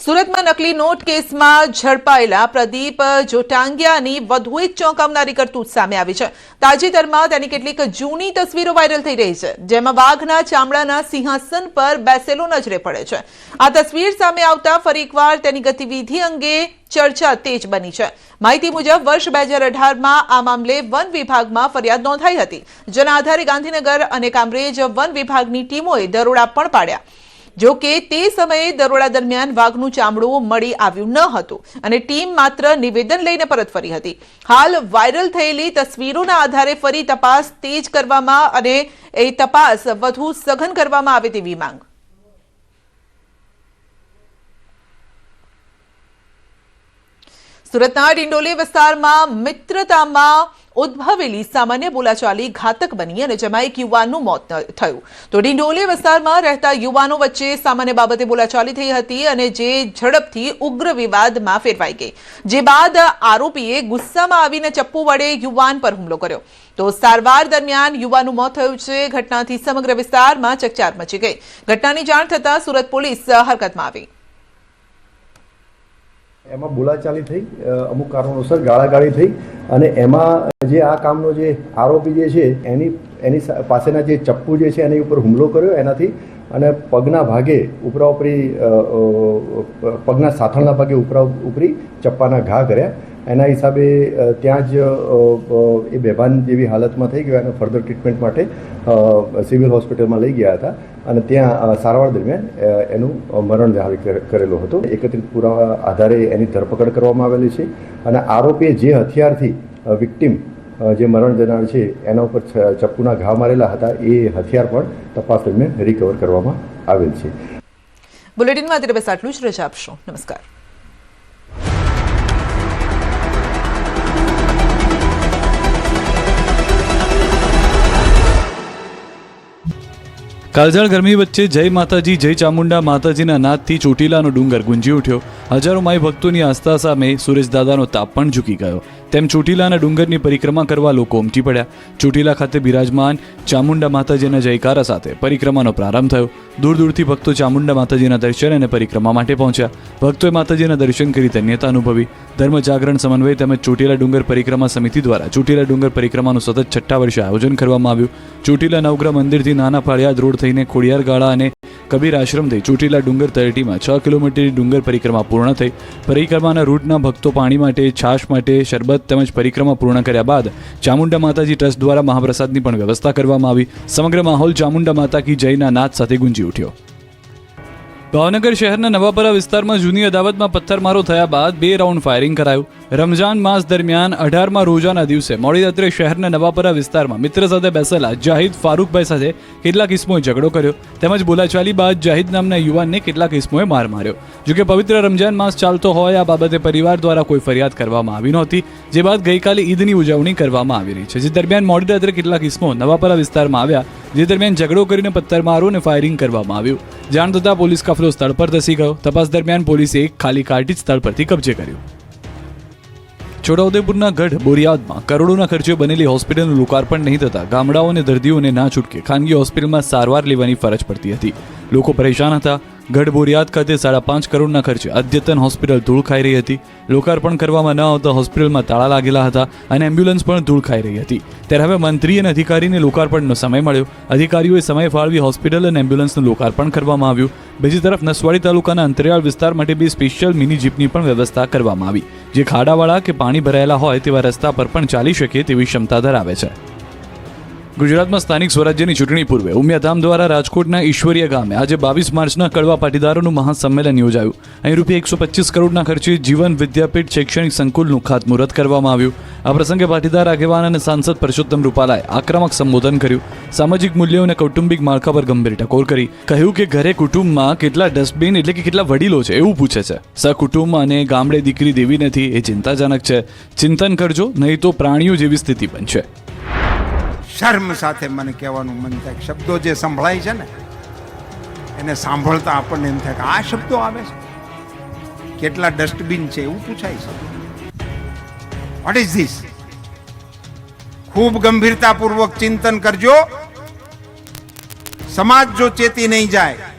સુરતમાં નકલી નોટ કેસમાં ઝડપાયેલા પ્રદીપ જોટાંગિયાની વધુ એક ચોંકાવનારી કરતૂત સામે આવી છે। તાજેતરમાં તેની કેટલીક જૂની તસવીરો વાયરલ થઈ રહી છે, જેમાં વાઘના ચામડાના સિંહાસન પર બેસેલો નજરે પડે છે। આ તસવીર સામે આવતા ફરી એકવાર તેની ગતિવિધિ અંગે ચર્ચા તેજ બની છે। માહિતી મુજબ વર્ષ 2018માં આ મામલે વન વિભાગમાં ફરિયાદ નોંધાઈ હતી, જેના આધારે ગાંધીનગર અને કામરેજ વન વિભાગની ટીમોએ દરોડા પણ પાડ્યા। જો કે તે સમયે દરોડા દરમિયાન વાઘનું ચામડું મળી આવ્યું ન હતું અને ટીમ માત્ર નિવેદન લઈને પરત ફરી હતી। હાલ વાયરલ થયેલી તસવીરોના આધારે ફરી તપાસ તેજ કરવામાં અને એ તપાસ વધુ સઘન કરવામાં આવે તેવી માંગ। સુરતના ડિંડોલી વિસ્તારમાં મિત્રતામાં ઉદ્ભવેલી સામાન્ય બોલાચાલી ઘાતક બની અને જેમાં એક યુવાનનું મોત થયું। તો ડિંડોલી વિસ્તારમાં રહેતા યુવાનો વચ્ચે સામાન્ય બાબતે બોલાચાલી થઈ હતી અને જે ઝડપથી ઉગ્ર વિવાદમાં ફેરવાઈ ગઈ, જે બાદ આરોપીએ ગુસ્સામાં આવીને ચપ્પુ વડે યુવાન પર હુમલો કર્યો। તો સારવાર દરમિયાન યુવાનનું મોત થયું છે। ઘટનાથી સમગ્ર વિસ્તારમાં ચકચાર મચી ગઈ। ઘટનાની જાણ થતાં સુરત પોલીસ હરકતમાં આવી। એમાં બોલાચાલી થઈ, અમુક કારણોસર ગાળાગાળી થઈ અને એમાં જે આ કામનો જે આરોપી જે છે એની પાસેના જે ચપ્પુ જે છે એની ઉપર હુમલો કર્યો એનાથી અને પગના ભાગે ઉપરી પગના સાથળના ભાગે ઉપરી ચપ્પાના ઘા કર્યા। એના હિસાબે ત્યાં જ એ બેભાન જેવી હાલતમાં થઈ ગયો અને ફર્ધર ટ્રીટમેન્ટ માટે સિવિલ હોસ્પિટલમાં લઈ ગયા હતા અને ત્યાં સારવાર દરમિયાન એનું મરણ જાહેર કરેલો હતો। એકત્રિત પુરાવા આધારે એની ધરપકડ કરવામાં આવેલી છે અને આરોપીએ જે હથિયારથી વિક્ટિમ જે મરણ જનાર છે એના ઉપર ચપ્પુના ઘા મારેલા હતા એ હથિયાર પણ તપાસ દરમિયાન રિકવર કરવામાં આવેલ છે। બુલેટિનમાં અત્યારે બસ આટલું જ। રજા આપશો। નમસ્કાર। કાળઝાળ ગરમી વચ્ચે જય માતાજી જય ચામુંડા માતાજીના નાદથી ચોટીલાનો ડુંગર ગુંજી ઉઠ્યો। હજારો માઈ ભક્તોની આસ્થા સામે સુરેશદાદાનો તાપ પણ ઝૂકી ગયો। તેમ ચોટીલાના ડુંગરની પરિક્રમા કરવા લોકો ઉમટી પડ્યા। ચોટીલા ખાતે બિરાજમાન ચામુંડા માતાજીના જયકારા સાથે પરિક્રમાનો પ્રારંભ થયો। દૂર દૂરથી ભક્તો ચામુંડા માતાજીના દર્શન અને પરિક્રમા માટે પહોંચ્યા। ભક્તોએ માતાજીના દર્શન કરી ધન્યતા અનુભવી। ધર્મ જાગરણ સમન્વય તેમજ ચોટીલા ડુંગર પરિક્રમા સમિતિ દ્વારા ચોટીલા ડુંગર પરિક્રમાનું સતત 6ઠ્ઠા વર્ષે આયોજન કરવામાં આવ્યું। ચોટીલા નવગ્રહ મંદિરથી નાના પાળિયાદ રોડ થઈને ખોડિયાર ગાળા અને કબીર આશ્રમ થઈ ચોટીલા ડુંગર તળેટીમાં 6 કિલોમીટરની ડુંગર પરિક્રમા પૂર્ણ થઈ। પરિક્રમાના રૂટના ભક્તો પાણી માટે, છાશ માટે, શરબત તેમજ પરિક્રમા પૂર્ણ કર્યા બાદ ચામુંડા માતાજી ટ્રસ્ટ દ્વારા મહાપ્રસાદની પણ વ્યવસ્થા કરવામાં આવી। સમગ્ર માહોલ ચામુંડા માતા કી જયના નાદ સાથે ગુંજી ઉઠ્યો। ભાવનગર શહેરના નવાપરા વિસ્તારમાં જૂની અદાવતમાં પથ્થરમારો થયા બાદ 2 રાઉન્ડ ફાયરિંગ કરાયું। રમઝાન માસ દરમિયાન 18મા રોજાના દિવસે મોડી રાત્રે શહેરના નવાપરા વિસ્તારમાં મિત્ર સાથે બેસેલા જાહિદ ફારૂકભાઈ સાથે કેટલાક ઇસમોએ ઝઘડો કર્યો તેમજ બોલાચાલી બાદ જાહિદ નામના યુવાનને કેટલાક ઇસમોએ માર માર્યો। જોકે પવિત્ર રમઝાન માસ ચાલતો હોય આ બાબતે પરિવાર દ્વારા કોઈ ફરિયાદ કરવામાં આવી નહોતી, જે બાદ ગઈકાલે ઈદની ઉજવણી કરવામાં આવી રહી છે। જે દરમિયાન મોડી રાત્રે કેટલાક ઇસમો નવાપરા વિસ્તારમાં આવ્યા, જે દરમિયાન ઝઘડો કરીને પથ્થરમારો અને ફાયરિંગ કરવામાં આવ્યું। જાણ થતાં પોલીસ કાફલો સ્થળ પર ધસી ગયો। તપાસ દરમિયાન પોલીસે એક ખાલી કાર્ટીજ સ્થળ પરથી કબજે કર્યું। છોટાઉદેપુરના ગઢ બોરિયાદમાં કરોડોના ખર્ચે બનેલી હોસ્પિટલનું લોકાર્પણ નહીં થતા ગામડાઓ અને દર્દીઓને ના છૂટકે ખાનગી હોસ્પિટલમાં સારવાર લેવાની ફરજ પડતી હતી। લોકો પરેશાન હતા। ગઢ બોરિયાદ ખાતે 5.5 કરોડના ખર્ચે અદ્યતન હોસ્પિટલ ધૂળ ખાઈ રહી હતી। લોકાર્પણ કરવામાં ન આવતા હોસ્પિટલમાં તાળા લાગેલા હતા અને એમ્બ્યુલન્સ પણ ધૂળ ખાઈ રહી હતી। ત્યારે હવે મંત્રી અને અધિકારીને લોકાર્પણનો સમય મળ્યો। અધિકારીઓએ સમય ફાળવી હોસ્પિટલ અને એમ્બ્યુલન્સનું લોકાર્પણ કરવામાં આવ્યું। બીજી તરફ નસવાડી તાલુકાના અંતરિયાળ વિસ્તાર માટે 2 સ્પેશિયલ મિની જીપની પણ વ્યવસ્થા કરવામાં આવી, જે ખાડાવાળા કે પાણી ભરાયેલા હોય તેવા રસ્તા પર પણ ચાલી શકે તેવી ક્ષમતા ધરાવે છે। ગુજરાતમાં સ્થાનિક સ્વરાજ્યની ચૂંટણી પૂર્વે ઉમિયાધામ દ્વારા રાજકોટના ઈશ્વરીય ગામે આજે 22 માર્ચના કડવા પાટીદારોનું મહાસંમેલન યોજાયું। અહીં ₹125 કરોડના ખર્ચે જીવન વિદ્યાપીઠ શૈક્ષણિક સંકુલનું ખાતમુહૂર્ત કરવામાં આવ્યું। આ પ્રસંગે પાટીદાર આગેવાન અને સાંસદ પરસોત્તમ રૂપાલાએ આક્રમક સંબોધન કર્યું। સામાજિક મૂલ્યો અને કૌટુંબિક માળખા પર ગંભીર ટકોર કરી। કહ્યું કે ઘરે કુટુંબમાં કેટલા ડસ્ટબિન એટલે કે કેટલા વડીલો છે એવું પૂછે છે। સકુટુંબ અને ગામડે દીકરી દેવી નથી એ ચિંતાજનક છે। ચિંતન કરજો, નહીં તો પ્રાણીઓ જેવી સ્થિતિ બનશે। શર્મ સાથે મને કહેવાનું મન થાય, શબ્દો જે સંભળાય છે ને એને સાંભળતા આપણને એમ થાય કે આ શબ્દો આવે છે, કેટલા ડસ્ટબિન છે એવું પૂછાય છે। What is this? ખૂબ ગંભીરતાપૂર્વક ચિંતન કરજો। સમાજ જો ચેતી નહીં જાય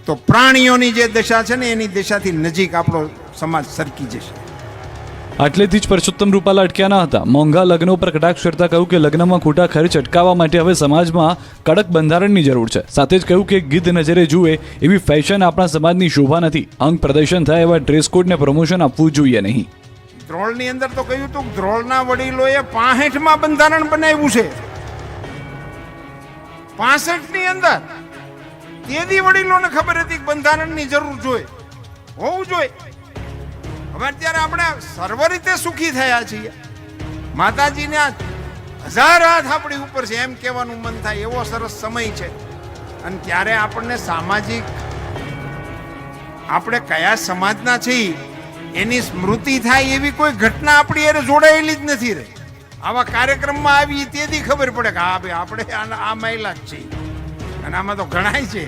તો પ્રાણીઓની જે દશા છે ને એની દશાથી નજીક આપણો સમાજ સરકી જશે. આટલેથી જ પરસોત્તમ રૂપાલા અટક્યા ન હતા. મોંઘા લગ્નો પર કટાક્ષ કરતા કહ્યું કે લગ્નમાં ખોટા ખર્ચ અટકાવવા માટે હવે સમાજમાં કડક બંધારણની જરૂર છે. સાથે જ કહ્યું કે ગીધ નજરે જુએ એવી ફેશન આપણા સમાજની શોભા નથી. અંગ પ્રદર્શન થાય એવા ડ્રેસ કોડને પ્રમોશન આપવું જોઈએ નહીં. ધ્રોળની અંદર તો કહ્યું હતું કે ધ્રોળના વડીલોએ 65માં બંધારણ બનાવ્યું છે. 65ની અંદર તેથી વડીલોને ખબર હતી કે બંધારણની જરૂર જોઈએ, હોવું જોઈએ. હવે અત્યારે આપણે સર્વ રીતે સુખી થયા છીએ. માતાજીના 1000 હાથ આપણી ઉપર છે એમ કહેવાનું મન થાય એવો સરસ સમય છે. અને ત્યારે આપણને સામાજિક આપણે કયા સમાજના છીએ એની સ્મૃતિ થાય એવી કોઈ ઘટના આપણી હારે જોડાયેલી જ નથી રહી. આવા કાર્યક્રમમાં આવી તેથી ખબર પડે કે હા ભાઈ આપણે આ મહિલા જ છીએ. અને આમાં તો ઘણાય છે,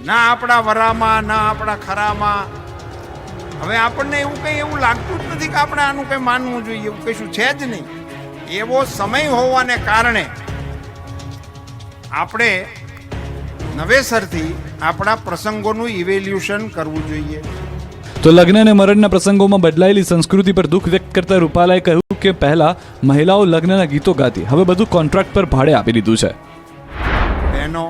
ના આપણા વરામાં ના આપણા ખરામાં. હવે આપણને એવું લાગતું જ નથી કે આપણે આનું કંઈ માનવું જોઈએ, એવું કશું છે જ નહીં. એવો સમય હોવાને કારણે આપણે નવેસરથી આપણા પ્રસંગોનું ઇવેલ્યુશન કરવું જોઈએ. તો લગ્ન અને મરણના પ્રસંગોમાં બદલાયેલી સંસ્કૃતિ પર દુઃખ વ્યક્ત કરતા રૂપાલાએ કહ્યું કે પહેલા મહિલાઓ લગ્નના ગીતો ગાતી, હવે બધું કોન્ટ્રાક્ટ પર ભાડે આપી દીધું છે. બહેનો,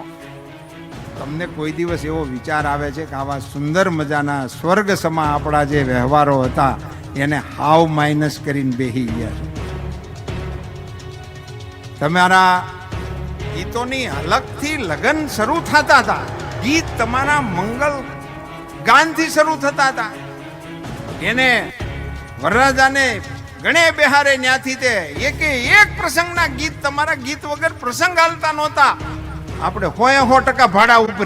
તમને કોઈ દિવસ એવો વિચાર આવે છે કે આવા સુંદર મજાના સ્વર્ગ સમા આપણા જે વ્યવહારો હતા એને હાવ માઇનસ કરીને બેસી ગયા છે? તમારા ગીતોની હલકથી લગ્ન શરૂ થતા હતા, ગીત તમારા મંગલ ગાનથી શરૂ થતા હતા. એને વરરાજાને ગણે બેહારે ન્યાથી તે એક પ્રસંગના ગીત તમારા ગીત વગર પ્રસંગ હાલતા નહોતા. આપણે 100% ભાડા ઉપર